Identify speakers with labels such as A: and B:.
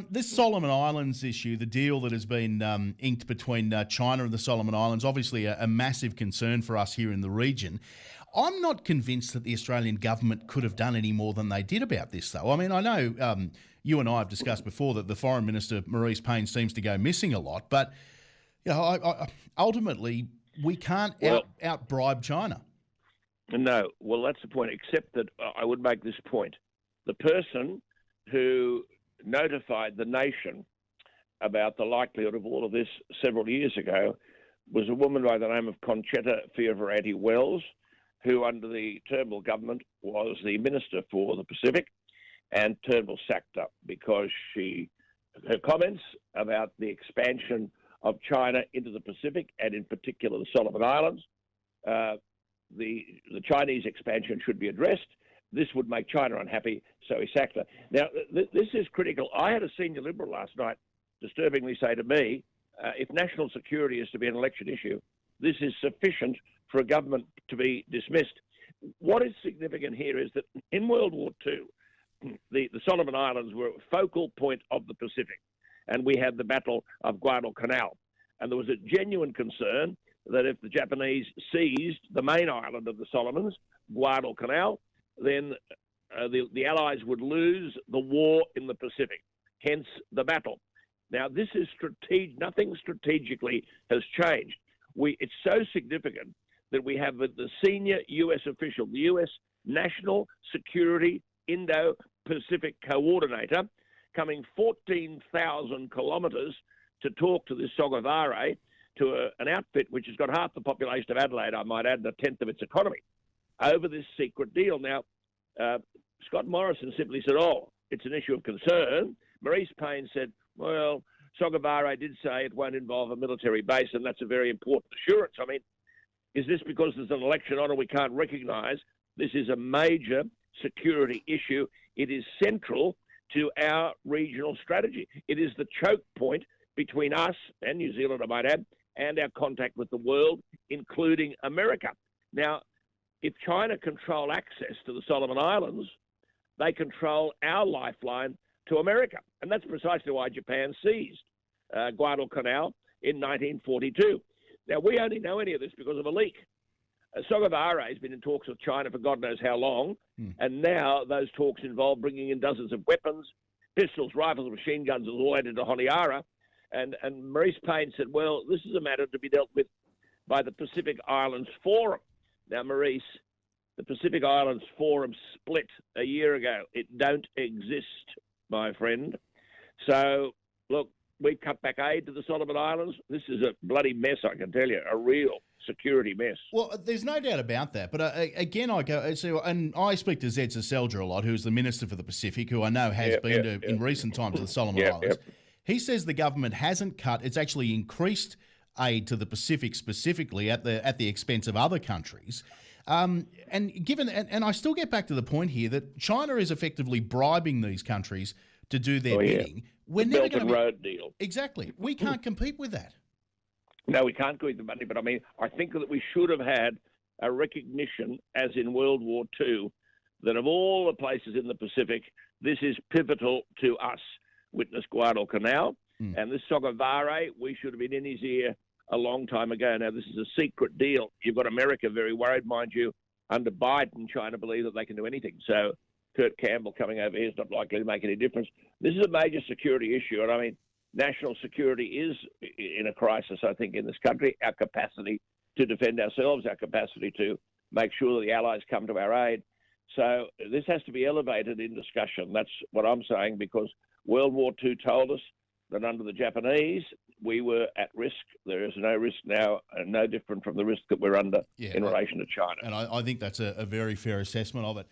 A: This Solomon Islands issue, the deal that has been inked between China and the Solomon Islands, obviously a massive concern for us here in the region. I'm not convinced that the Australian government could have done any more than they did about this, though. I mean, I know you and I have discussed before that the Foreign Minister, Marise Payne, seems to go missing a lot, but ultimately we can't out-bribe China.
B: No, well, that's the point, except that I would make this point. The person who notified the nation about the likelihood of all of this several years ago was a woman by the name of Conchetta Fioravanti-Wells, who under the Turnbull government was the Minister for the Pacific, and Turnbull sacked her because her comments about the expansion of China into the Pacific, and in particular the Solomon Islands, the Chinese expansion should be addressed. This would make China unhappy, so he sacked her. Now, this is critical. I had a senior Liberal last night disturbingly say to me, if national security is to be an election issue, this is sufficient for a government to be dismissed. What is significant here is that in World War II, the Solomon Islands were a focal point of the Pacific, and we had the Battle of Guadalcanal. And there was a genuine concern that if the Japanese seized the main island of the Solomons, Guadalcanal, then the Allies would lose the war in the Pacific, hence the battle. Now, this is strategic. Nothing strategically has changed. It's so significant that we have the senior U.S. official, the U.S. National Security Indo-Pacific Coordinator, coming 14,000 kilometres to talk to this Sogavare, to an outfit which has got half the population of Adelaide, I might add, and a tenth of its economy, over this secret deal. Now, Scott Morrison simply said, it's an issue of concern. Marise Payne said, well, Sogavare did say it won't involve a military base, and that's a very important assurance. I mean, is this because there's an election on and we can't recognise? This is a major security issue. It is central to our regional strategy. It is the choke point between us and New Zealand, I might add, and our contact with the world, including America. Now, if China control access to the Solomon Islands, they control our lifeline to America. And that's precisely why Japan seized Guadalcanal in 1942. Now, we only know any of this because of a leak. Sogavare has been in talks with China for God knows how long, and now those talks involve bringing in dozens of weapons, pistols, rifles, machine guns, all added to Honiara. And Marise Payne said, well, this is a matter to be dealt with by the Pacific Islands Forum. Now, Marise, the Pacific Islands Forum split a year ago. It don't exist, my friend. So, look, we've cut back aid to the Solomon Islands. This is a bloody mess, I can tell you, a real security mess.
A: Well, there's no doubt about that. But again, and I speak to Zed Saselja a lot, who's the Minister for the Pacific, who I know has been in recent times to the Solomon Islands. He says the government hasn't cut; it's actually increased aid to the Pacific specifically at the expense of other countries. And I still get back to the point here that China is effectively bribing these countries to do their bidding. We're never going to
B: Road deal.
A: Exactly. We can't compete with that.
B: No, we can't compete with the money. But I mean, I think that we should have had a recognition, as in World War II, that of all the places in the Pacific, this is pivotal to us. Witness Guadalcanal, and this Sogavare, we should have been in his ear a long time ago. Now, this is a secret deal. You've got America very worried, mind you. Under Biden, China believe that they can do anything. So Kurt Campbell coming over here is not likely to make any difference. This is a major security issue. And I mean, national security is in a crisis, I think, in this country. Our capacity to defend ourselves, our capacity to make sure that the Allies come to our aid. So this has to be elevated in discussion. That's what I'm saying, because World War II told us that under the Japanese, we were at risk. There is no risk now, no different from the risk that we're under in relation to China.
A: And I think that's a very fair assessment of it.